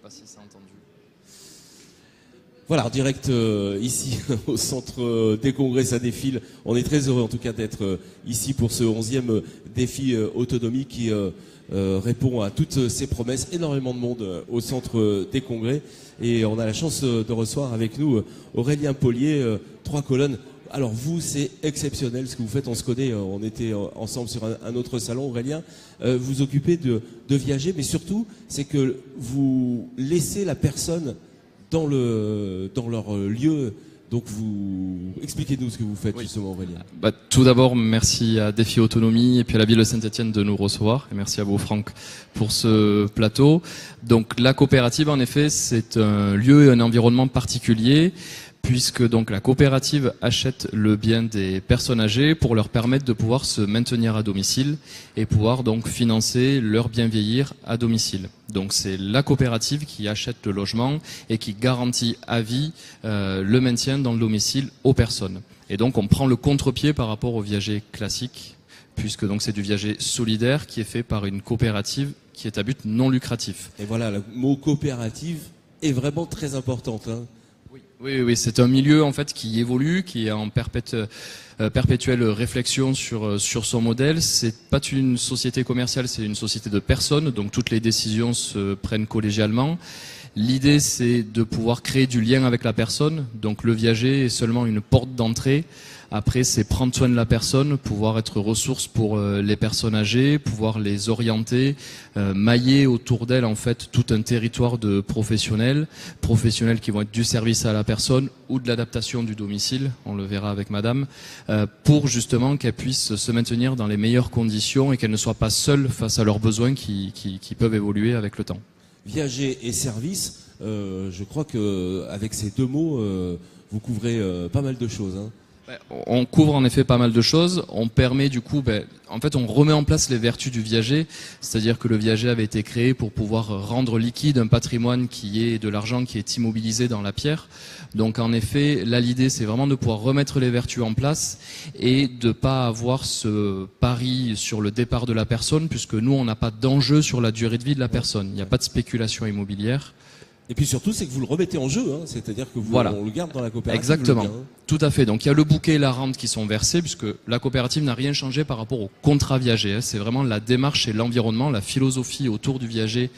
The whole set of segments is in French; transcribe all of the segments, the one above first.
pas si c'est entendu. Voilà, en direct ici au centre des congrès, ça défile. On est très heureux en tout cas d'être ici pour ce 11e défi autonomie qui répond à toutes ces promesses. Énormément de monde au centre des congrès et on a la chance de recevoir avec nous Aurélien Paulier, 3 colonnes. Alors vous, c'est exceptionnel ce que vous faites, on se connaît, on était ensemble sur un autre salon, Aurélien. Vous occupez de viager, mais surtout, c'est que vous laissez la personne dans leur lieu. Donc expliquez-nous ce que vous faites justement, Aurélien. Tout d'abord, merci à Défi Autonomie et puis à la ville de Saint-Étienne de nous recevoir. Et merci à vous, Franck, pour ce plateau. Donc la coopérative, en effet, c'est un lieu et un environnement particulier, puisque donc la coopérative achète le bien des personnes âgées pour leur permettre de pouvoir se maintenir à domicile et pouvoir donc financer leur bien vieillir à domicile. Donc c'est la coopérative qui achète le logement et qui garantit à vie le maintien dans le domicile aux personnes. Et donc on prend le contre-pied par rapport au viager classique, puisque donc c'est du viager solidaire qui est fait par une coopérative qui est à but non lucratif. Et voilà, le mot coopérative est vraiment très important, hein. Oui, c'est un milieu en fait qui évolue, qui est en perpétuelle réflexion sur son modèle. C'est pas une société commerciale, c'est une société de personnes, donc toutes les décisions se prennent collégialement. L'idée, c'est de pouvoir créer du lien avec la personne. Donc le viager est seulement une porte d'entrée. Après, c'est prendre soin de la personne, pouvoir être ressource pour les personnes âgées, pouvoir les orienter, mailler autour d'elles en fait tout un territoire de professionnels qui vont être du service à la personne ou de l'adaptation du domicile, on le verra avec madame, pour justement qu'elles puissent se maintenir dans les meilleures conditions et qu'elles ne soient pas seules face à leurs besoins qui peuvent évoluer avec le temps. Viager et service, je crois que avec ces deux mots, vous couvrez pas mal de choses, hein. On couvre en effet pas mal de choses. On permet du coup, en fait, on remet en place les vertus du viager, c'est-à-dire que le viager avait été créé pour pouvoir rendre liquide un patrimoine qui est de l'argent qui est immobilisé dans la pierre. Donc en effet, là l'idée c'est vraiment de pouvoir remettre les vertus en place et de pas avoir ce pari sur le départ de la personne, puisque nous on n'a pas d'enjeu sur la durée de vie de la personne. Il n'y a pas de spéculation immobilière. Et puis surtout, c'est que vous le remettez en jeu, hein. C'est-à-dire que on le garde dans la coopérative. Exactement, tout à fait. Donc il y a le bouquet et la rente qui sont versés, puisque la coopérative n'a rien changé par rapport au contrat viager, hein. C'est vraiment la démarche et l'environnement, la philosophie autour du viager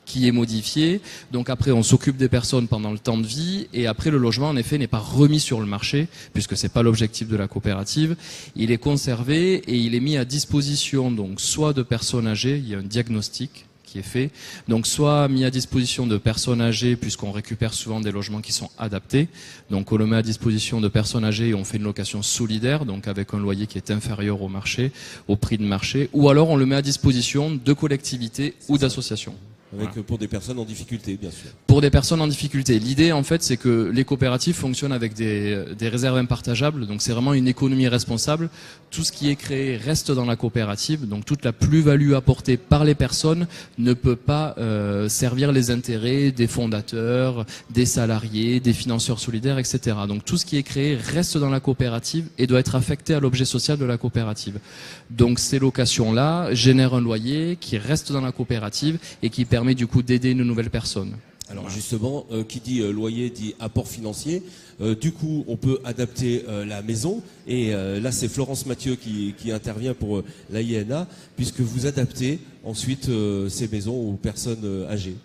qui est modifiée. Donc après, on s'occupe des personnes pendant le temps de vie, et après le logement, en effet, n'est pas remis sur le marché, puisque c'est pas l'objectif de la coopérative. Il est conservé et il est mis à disposition, donc soit de personnes âgées, il y a un diagnostic qui est fait. Donc soit mis à disposition de personnes âgées, puisqu'on récupère souvent des logements qui sont adaptés. Donc on le met à disposition de personnes âgées et on fait une location solidaire, donc avec un loyer qui est inférieur au marché, au prix de marché. Ou alors on le met à disposition de collectivités ou d'associations. Pour des personnes en difficulté, bien sûr. Pour des personnes en difficulté. L'idée, en fait, c'est que les coopératives fonctionnent avec des réserves impartageables. Donc, c'est vraiment une économie responsable. Tout ce qui est créé reste dans la coopérative. Donc, toute la plus-value apportée par les personnes ne peut pas servir les intérêts des fondateurs, des salariés, des financeurs solidaires, etc. Donc, tout ce qui est créé reste dans la coopérative et doit être affecté à l'objet social de la coopérative. Donc, ces locations-là génèrent un loyer qui reste dans la coopérative et qui permet du coup d'aider une nouvelle personne. Alors justement, qui dit loyer dit apport financier. Du coup, on peut adapter la maison. Et là, c'est Florence Mathieu qui intervient pour l'AINA, puisque vous adaptez ensuite ces maisons aux personnes âgées.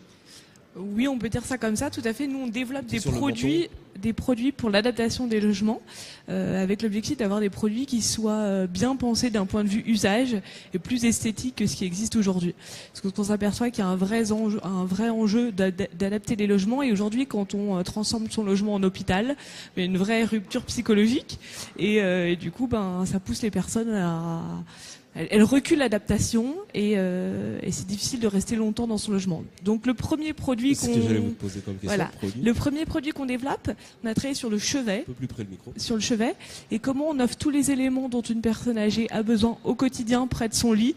Oui, on peut dire ça comme ça, tout à fait. Nous, on développe des produits pour l'adaptation des logements, avec l'objectif d'avoir des produits qui soient bien pensés d'un point de vue usage et plus esthétique que ce qui existe aujourd'hui. Parce qu'on s'aperçoit qu'il y a un vrai enjeu d'adapter les logements. Et aujourd'hui, quand on transforme son logement en hôpital, il y a une vraie rupture psychologique. Et du coup, ça pousse les personnes à... Elle recule l'adaptation et c'est difficile de rester longtemps dans son logement. Donc le premier produit le premier produit qu'on développe, on a travaillé sur le chevet. Un peu plus près le micro. Sur le chevet, et comment on offre tous les éléments dont une personne âgée a besoin au quotidien près de son lit,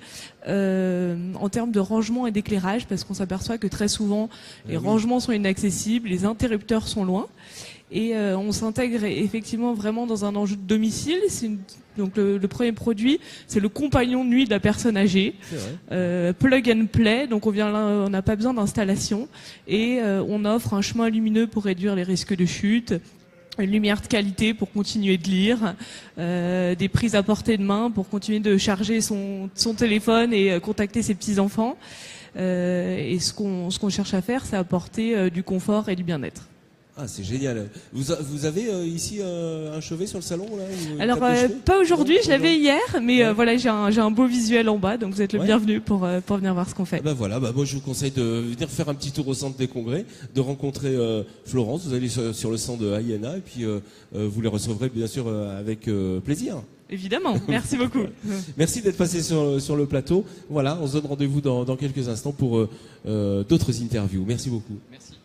en termes de rangement et d'éclairage, parce qu'on s'aperçoit que très souvent les rangements sont inaccessibles, les interrupteurs sont loin. Et on s'intègre effectivement vraiment dans un enjeu de domicile. Donc le premier produit, c'est le compagnon de nuit de la personne âgée, plug and play. Donc on n'a pas besoin d'installation et on offre un chemin lumineux pour réduire les risques de chute, une lumière de qualité pour continuer de lire, des prises à portée de main pour continuer de charger son téléphone et contacter ses petits enfants. Et ce qu'on cherche à faire, c'est apporter du confort et du bien-être. Ah, c'est génial. Vous avez ici un chevet sur le salon là, alors pas aujourd'hui, je l'avais hier, mais voilà, j'ai un beau visuel en bas, donc vous êtes le bienvenu pour venir voir ce qu'on fait. Ben voilà, moi je vous conseille de venir faire un petit tour au centre des congrès, de rencontrer Florence. Vous allez sur le stand de Ayena et puis vous les recevrez bien sûr avec plaisir. Évidemment, merci beaucoup. Merci d'être passé sur le plateau. Voilà, on se donne rendez-vous dans quelques instants pour d'autres interviews. Merci beaucoup. Merci.